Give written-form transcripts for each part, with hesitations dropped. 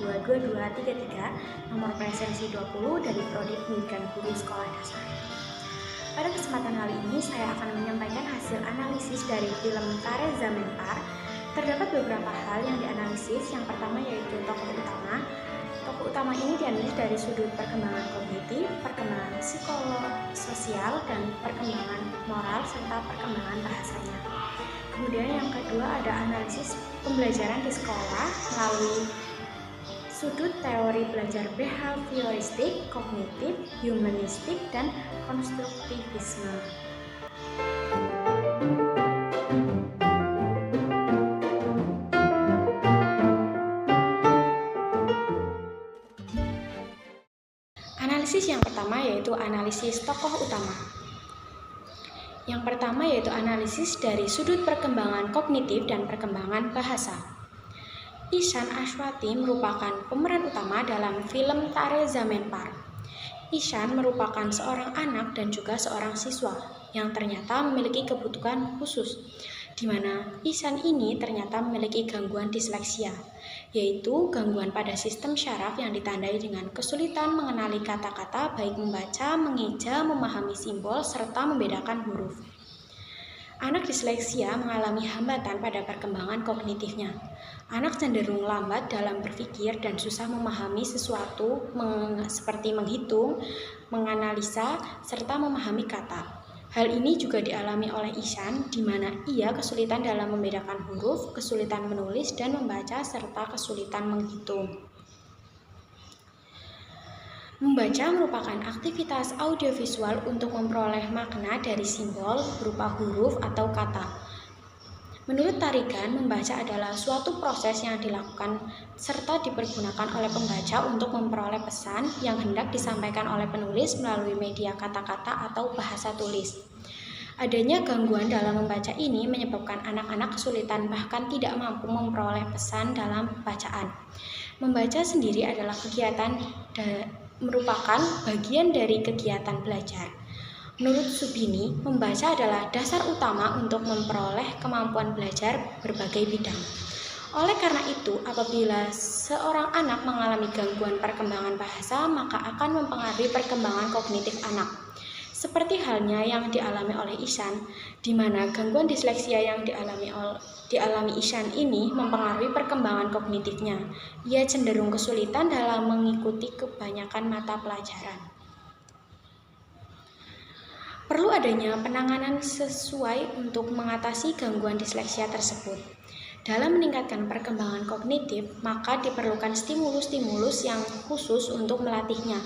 2233 nomor presensi 20 dari Prodi Pendidikan Guru Sekolah Dasar. Pada kesempatan kali ini saya akan menyampaikan hasil analisis dari film Tare Zamenhof. Terdapat beberapa hal yang dianalisis. Yang pertama yaitu tokoh utama. Tokoh utama ini dianalisis dari sudut perkembangan kognitif, perkembangan psikososial, dan perkembangan moral serta perkembangan bahasanya. Kemudian yang kedua ada analisis pembelajaran di sekolah melalui sudut teori belajar behavioristik, kognitif, humanistik, dan konstruktivisme. Analisis yang pertama yaitu analisis tokoh utama. Yang pertama yaitu analisis dari sudut perkembangan kognitif dan perkembangan bahasa. Ihsan Ashwati merupakan pemeran utama dalam film Tare Zamenhof. Ihsan merupakan seorang anak dan juga seorang siswa yang ternyata memiliki kebutuhan khusus, di mana Ihsan ini ternyata memiliki gangguan disleksia, yaitu gangguan pada sistem syaraf yang ditandai dengan kesulitan mengenali kata-kata, baik membaca, mengeja, memahami simbol, serta membedakan huruf. Anak disleksia mengalami hambatan pada perkembangan kognitifnya. Anak cenderung lambat dalam berpikir dan susah memahami sesuatu seperti menghitung, menganalisa, serta memahami kata. Hal ini juga dialami oleh Ihsan, di mana ia kesulitan dalam membedakan huruf, kesulitan menulis dan membaca, serta kesulitan menghitung. Membaca merupakan aktivitas audiovisual untuk memperoleh makna dari simbol berupa huruf atau kata. Menurut Tarigan, membaca adalah suatu proses yang dilakukan serta dipergunakan oleh pembaca untuk memperoleh pesan yang hendak disampaikan oleh penulis melalui media kata-kata atau bahasa tulis. Adanya gangguan dalam membaca ini menyebabkan anak-anak kesulitan bahkan tidak mampu memperoleh pesan dalam bacaan. Membaca sendiri adalah merupakan bagian dari kegiatan belajar. Menurut Subini, membaca adalah dasar utama untuk memperoleh kemampuan belajar berbagai bidang. Oleh karena itu, apabila seorang anak mengalami gangguan perkembangan bahasa, maka akan mempengaruhi perkembangan kognitif anak. Seperti halnya yang dialami oleh Ihsan, di mana gangguan disleksia yang dialami Ihsan ini mempengaruhi perkembangan kognitifnya. Ia cenderung kesulitan dalam mengikuti kebanyakan mata pelajaran. Perlu adanya penanganan sesuai untuk mengatasi gangguan disleksia tersebut. Dalam meningkatkan perkembangan kognitif, maka diperlukan stimulus-stimulus yang khusus untuk melatihnya,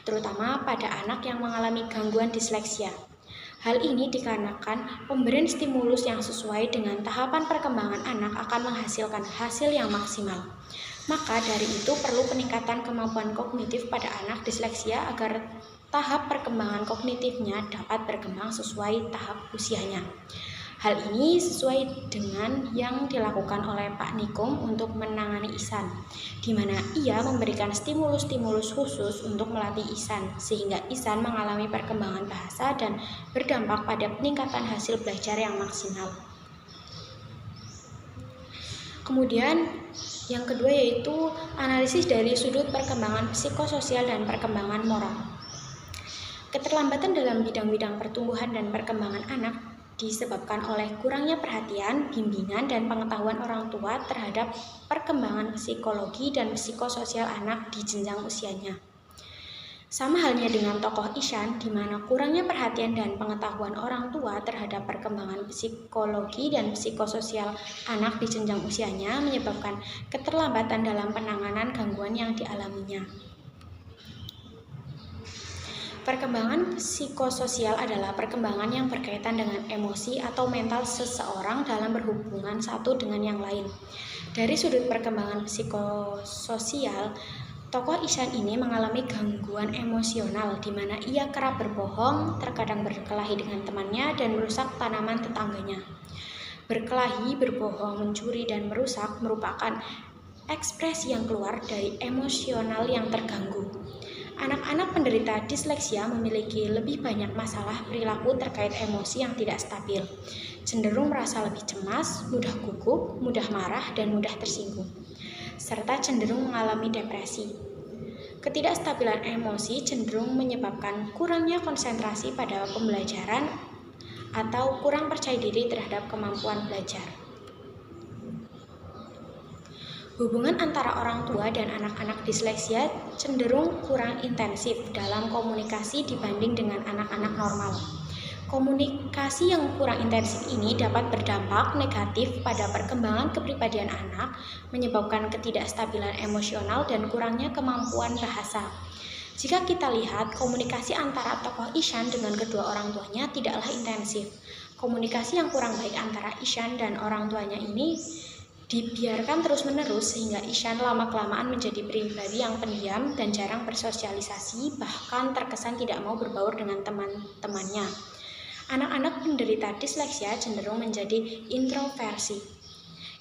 terutama pada anak yang mengalami gangguan disleksia. Hal ini dikarenakan pemberian stimulus yang sesuai dengan tahapan perkembangan anak akan menghasilkan hasil yang maksimal. Maka dari itu perlu peningkatan kemampuan kognitif pada anak disleksia agar tahap perkembangan kognitifnya dapat berkembang sesuai tahap usianya. Hal ini sesuai dengan yang dilakukan oleh Pak Nikum untuk menangani Ihsan, di mana ia memberikan stimulus-stimulus khusus untuk melatih Ihsan, sehingga Ihsan mengalami perkembangan bahasa dan berdampak pada peningkatan hasil belajar yang maksimal. Kemudian yang kedua yaitu analisis dari sudut perkembangan psikososial dan perkembangan moral. Keterlambatan dalam bidang-bidang pertumbuhan dan perkembangan anak disebabkan oleh kurangnya perhatian, bimbingan, dan pengetahuan orang tua terhadap perkembangan psikologi dan psikososial anak di jenjang usianya. Sama halnya dengan tokoh Ihsan, di mana kurangnya perhatian dan pengetahuan orang tua terhadap perkembangan psikologi dan psikososial anak di jenjang usianya menyebabkan keterlambatan dalam penanganan gangguan yang dialaminya. Perkembangan psikososial adalah perkembangan yang berkaitan dengan emosi atau mental seseorang dalam berhubungan satu dengan yang lain. Dari sudut perkembangan psikososial, tokoh Ihsan ini mengalami gangguan emosional di mana ia kerap berbohong, terkadang berkelahi dengan temannya, dan merusak tanaman tetangganya. Berkelahi, berbohong, mencuri, dan merusak merupakan ekspresi yang keluar dari emosional yang terganggu. Anak-anak penderita disleksia memiliki lebih banyak masalah perilaku terkait emosi yang tidak stabil, cenderung merasa lebih cemas, mudah gugup, mudah marah, dan mudah tersinggung. serta cenderung mengalami depresi. Ketidakstabilan emosi cenderung menyebabkan kurangnya konsentrasi pada pembelajaran atau kurang percaya diri terhadap kemampuan belajar. Hubungan antara orang tua dan anak-anak disleksia cenderung kurang intensif dalam komunikasi dibanding dengan anak-anak normal. Komunikasi yang kurang intensif ini dapat berdampak negatif pada perkembangan kepribadian anak, menyebabkan ketidakstabilan emosional dan kurangnya kemampuan bahasa. Jika kita lihat, komunikasi antara tokoh Ishan dengan kedua orang tuanya tidaklah intensif. Komunikasi yang kurang baik antara Ishan dan orang tuanya ini dibiarkan terus-menerus sehingga Ishan lama-kelamaan menjadi pribadi yang pendiam dan jarang bersosialisasi, bahkan terkesan tidak mau berbaur dengan teman-temannya. Anak-anak penderita disleksia cenderung menjadi introversi.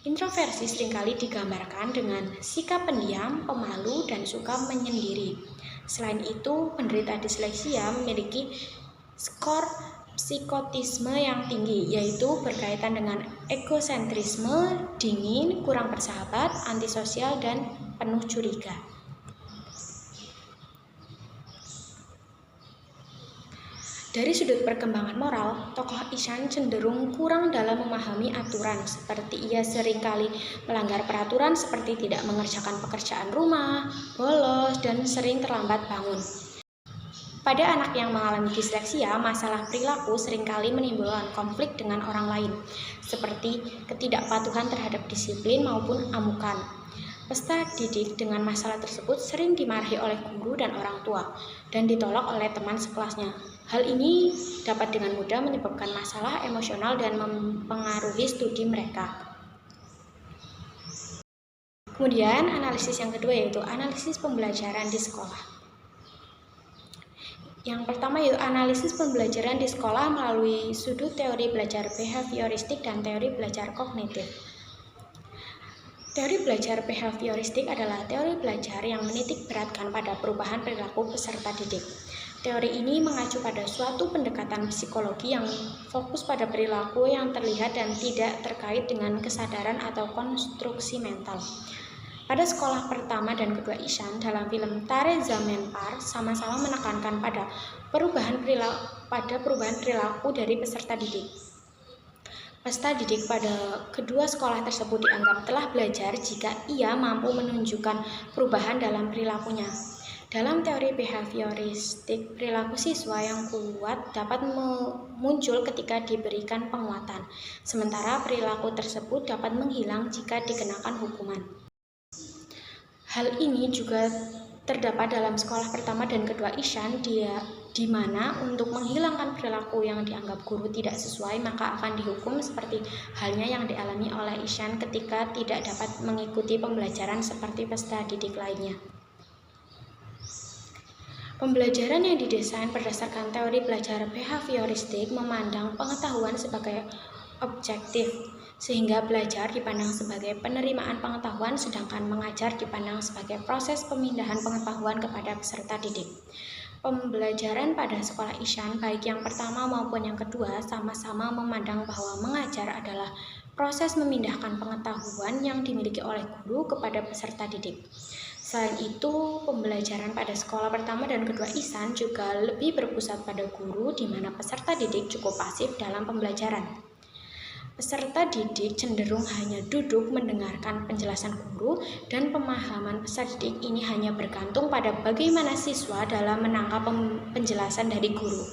Introversi seringkali digambarkan dengan sikap pendiam, pemalu, dan suka menyendiri. Selain itu, penderita disleksia memiliki skor psikotisme yang tinggi, yaitu berkaitan dengan egosentrisme, dingin, kurang bersahabat, antisosial, dan penuh curiga. Dari sudut perkembangan moral, tokoh Ishan cenderung kurang dalam memahami aturan, seperti ia seringkali melanggar peraturan seperti tidak mengerjakan pekerjaan rumah, bolos, dan sering terlambat bangun. Pada anak yang mengalami disleksia, masalah perilaku seringkali menimbulkan konflik dengan orang lain, seperti ketidakpatuhan terhadap disiplin maupun amukan. Peserta didik dengan masalah tersebut sering dimarahi oleh guru dan orang tua, dan ditolak oleh teman sekelasnya. Hal ini dapat dengan mudah menyebabkan masalah emosional dan mempengaruhi studi mereka. Kemudian, analisis yang kedua yaitu analisis pembelajaran di sekolah. Yang pertama yaitu analisis pembelajaran di sekolah melalui sudut teori belajar behavioristik dan teori belajar kognitif. Teori belajar behavioristik adalah teori belajar yang menitik beratkan pada perubahan perilaku peserta didik. Teori ini mengacu pada suatu pendekatan psikologi yang fokus pada perilaku yang terlihat dan tidak terkait dengan kesadaran atau konstruksi mental. Pada sekolah pertama dan kedua Ishan dalam film Tare Zaman Par sama-sama menekankan pada perubahan perilaku dari peserta didik. Peserta didik pada kedua sekolah tersebut dianggap telah belajar jika ia mampu menunjukkan perubahan dalam perilakunya. Dalam teori behavioristik, perilaku siswa yang kuat dapat muncul ketika diberikan penguatan, sementara perilaku tersebut dapat menghilang jika dikenakan hukuman. Hal ini juga terdapat dalam sekolah pertama dan kedua Ishan, di mana untuk menghilangkan perilaku yang dianggap guru tidak sesuai maka akan dihukum seperti halnya yang dialami oleh Ishan ketika tidak dapat mengikuti pembelajaran seperti peserta didik lainnya. Pembelajaran yang didesain berdasarkan teori belajar behavioristik memandang pengetahuan sebagai objektif, sehingga belajar dipandang sebagai penerimaan pengetahuan sedangkan mengajar dipandang sebagai proses pemindahan pengetahuan kepada peserta didik. Pembelajaran pada sekolah Ishan baik yang pertama maupun yang kedua sama-sama memandang bahwa mengajar adalah proses memindahkan pengetahuan yang dimiliki oleh guru kepada peserta didik. Selain itu, pembelajaran pada sekolah pertama dan kedua Ishan juga lebih berpusat pada guru di mana peserta didik cukup pasif dalam pembelajaran. Peserta didik cenderung hanya duduk mendengarkan penjelasan guru dan pemahaman peserta didik ini hanya bergantung pada bagaimana siswa dalam menangkap penjelasan dari guru.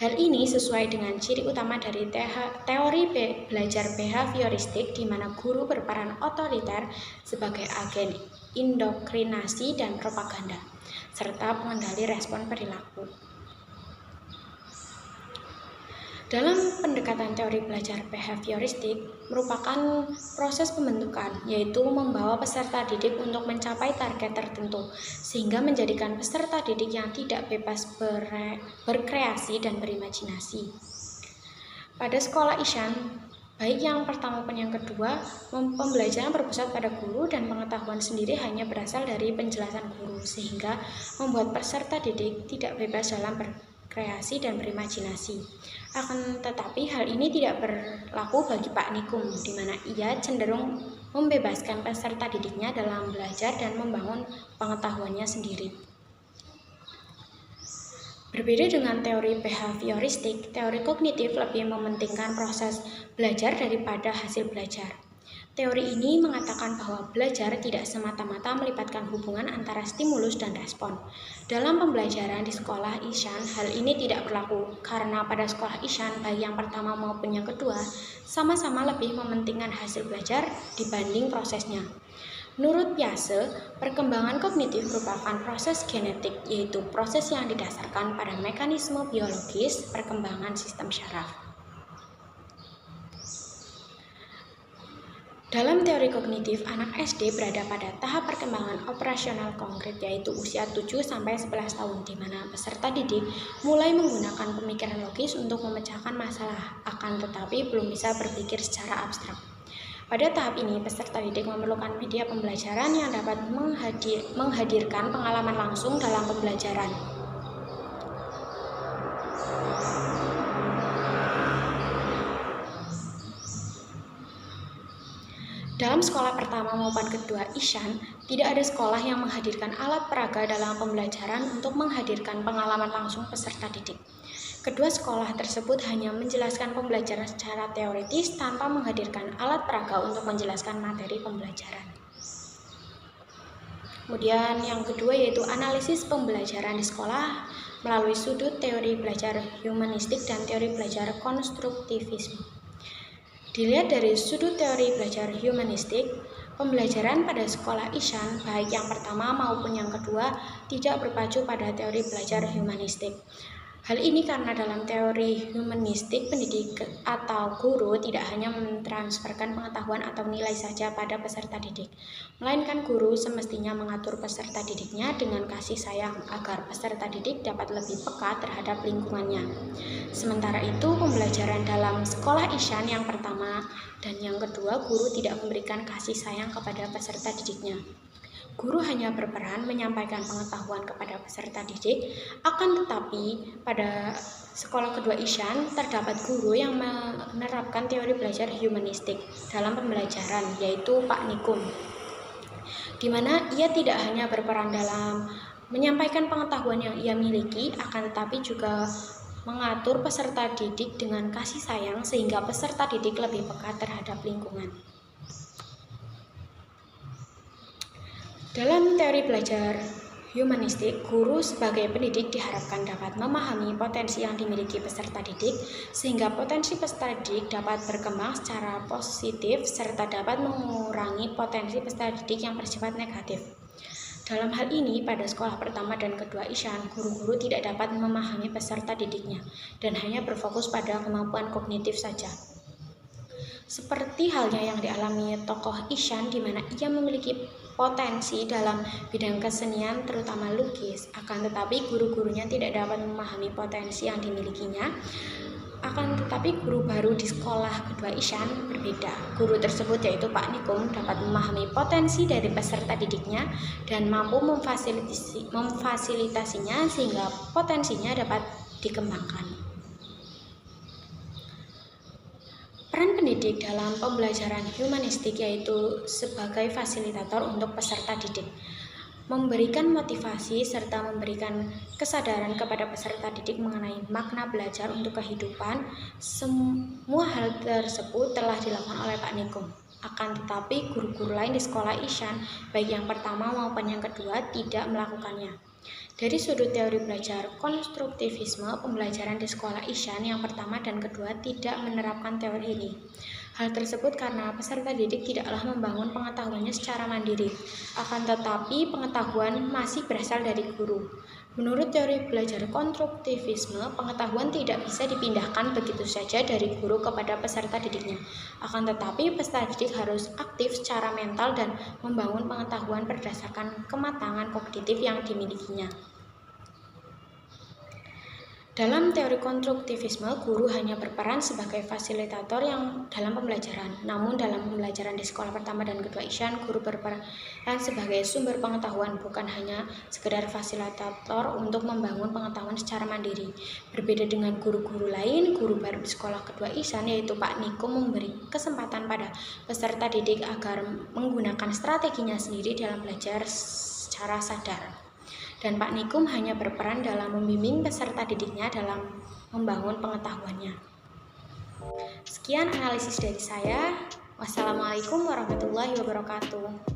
Hal ini sesuai dengan ciri utama dari teori belajar behavioristik di mana guru berperan otoriter sebagai agen indoktrinasi dan propaganda, serta pengendali respon perilaku. Dalam pendekatan teori belajar behavioristik merupakan proses pembentukan, yaitu membawa peserta didik untuk mencapai target tertentu, sehingga menjadikan peserta didik yang tidak bebas berkreasi dan berimajinasi. Pada sekolah Ishan, baik yang pertama maupun yang kedua, pembelajaran berpusat pada guru dan pengetahuan sendiri hanya berasal dari penjelasan guru, sehingga membuat peserta didik tidak bebas dalam berkreasi dan berimajinasi. Akan tetapi hal ini tidak berlaku bagi Pak Nikum, di mana ia cenderung membebaskan peserta didiknya dalam belajar dan membangun pengetahuannya sendiri. Berbeda dengan teori behavioristik, teori kognitif lebih mementingkan proses belajar daripada hasil belajar. Teori ini mengatakan bahwa belajar tidak semata-mata melibatkan hubungan antara stimulus dan respon. Dalam pembelajaran di sekolah Ishan, hal ini tidak berlaku karena pada sekolah Ishan, baik yang pertama maupun yang kedua, sama-sama lebih mementingkan hasil belajar dibanding prosesnya. Menurut Piaget, perkembangan kognitif merupakan proses genetik, yaitu proses yang didasarkan pada mekanisme biologis perkembangan sistem syaraf. Dalam teori kognitif, anak SD berada pada tahap perkembangan operasional konkret, yaitu usia 7-11 tahun, di mana peserta didik mulai menggunakan pemikiran logis untuk memecahkan masalah, akan tetapi belum bisa berpikir secara abstrak. Pada tahap ini, peserta didik memerlukan media pembelajaran yang dapat menghadirkan pengalaman langsung dalam pembelajaran. Dalam sekolah pertama maupun kedua Ishan, tidak ada sekolah yang menghadirkan alat peraga dalam pembelajaran untuk menghadirkan pengalaman langsung peserta didik. Kedua sekolah tersebut hanya menjelaskan pembelajaran secara teoritis tanpa menghadirkan alat peraga untuk menjelaskan materi pembelajaran. Kemudian yang kedua yaitu analisis pembelajaran di sekolah melalui sudut teori belajar humanistik dan teori belajar konstruktivisme. Dilihat dari sudut teori belajar humanistik, pembelajaran pada sekolah Ishan, baik yang pertama maupun yang kedua, tidak berpacu pada teori belajar humanistik. Hal ini karena dalam teori humanistik, pendidik atau guru tidak hanya mentransferkan pengetahuan atau nilai saja pada peserta didik, melainkan guru semestinya mengatur peserta didiknya dengan kasih sayang agar peserta didik dapat lebih peka terhadap lingkungannya. Sementara itu, pembelajaran dalam sekolah Ishan yang pertama dan yang kedua, guru tidak memberikan kasih sayang kepada peserta didiknya. Guru hanya berperan menyampaikan pengetahuan kepada peserta didik, akan tetapi pada sekolah kedua Ishan terdapat guru yang menerapkan teori belajar humanistik dalam pembelajaran, yaitu Pak Nikum, di mana ia tidak hanya berperan dalam menyampaikan pengetahuan yang ia miliki, akan tetapi juga mengatur peserta didik dengan kasih sayang sehingga peserta didik lebih peka terhadap lingkungan. Dalam teori belajar humanistik, guru sebagai pendidik diharapkan dapat memahami potensi yang dimiliki peserta didik sehingga potensi peserta didik dapat berkembang secara positif serta dapat mengurangi potensi peserta didik yang bersifat negatif. Dalam hal ini, pada sekolah pertama dan kedua Ishan, guru-guru tidak dapat memahami peserta didiknya dan hanya berfokus pada kemampuan kognitif saja. Seperti halnya yang dialami tokoh Ishan, di mana ia memiliki potensi dalam bidang kesenian terutama lukis, akan tetapi guru-gurunya tidak dapat memahami potensi yang dimilikinya. Akan tetapi guru baru di sekolah kedua Ishan berbeda. Guru tersebut yaitu Pak Nikum dapat memahami potensi dari peserta didiknya dan mampu memfasilitasinya sehingga potensinya dapat dikembangkan. Peran pendidik dalam pembelajaran humanistik yaitu sebagai fasilitator untuk peserta didik, memberikan motivasi serta memberikan kesadaran kepada peserta didik mengenai makna belajar untuk kehidupan. Semua hal tersebut telah dilakukan oleh Pak Nikum. Akan tetapi guru-guru lain di sekolah Ishan, baik yang pertama maupun yang kedua, tidak melakukannya. Dari sudut teori belajar konstruktivisme, pembelajaran di sekolah Ishan yang pertama dan kedua tidak menerapkan teori ini. Hal tersebut karena peserta didik tidaklah membangun pengetahuannya secara mandiri, akan tetapi pengetahuan masih berasal dari guru. Menurut teori belajar konstruktivisme, pengetahuan tidak bisa dipindahkan begitu saja dari guru kepada peserta didiknya. Akan tetapi peserta didik harus aktif secara mental dan membangun pengetahuan berdasarkan kematangan kognitif yang dimilikinya. Dalam teori konstruktivisme, guru hanya berperan sebagai fasilitator yang dalam pembelajaran. Namun dalam pembelajaran di sekolah pertama dan kedua Isyan, guru berperan sebagai sumber pengetahuan, bukan hanya sekedar fasilitator untuk membangun pengetahuan secara mandiri. Berbeda dengan guru-guru lain, guru baru di sekolah kedua Isyan yaitu Pak Nikum memberi kesempatan pada peserta didik agar menggunakan strateginya sendiri dalam belajar secara sadar. Dan Pak Nikum hanya berperan dalam membimbing peserta didiknya dalam membangun pengetahuannya. Sekian analisis dari saya. Wassalamualaikum warahmatullahi wabarakatuh.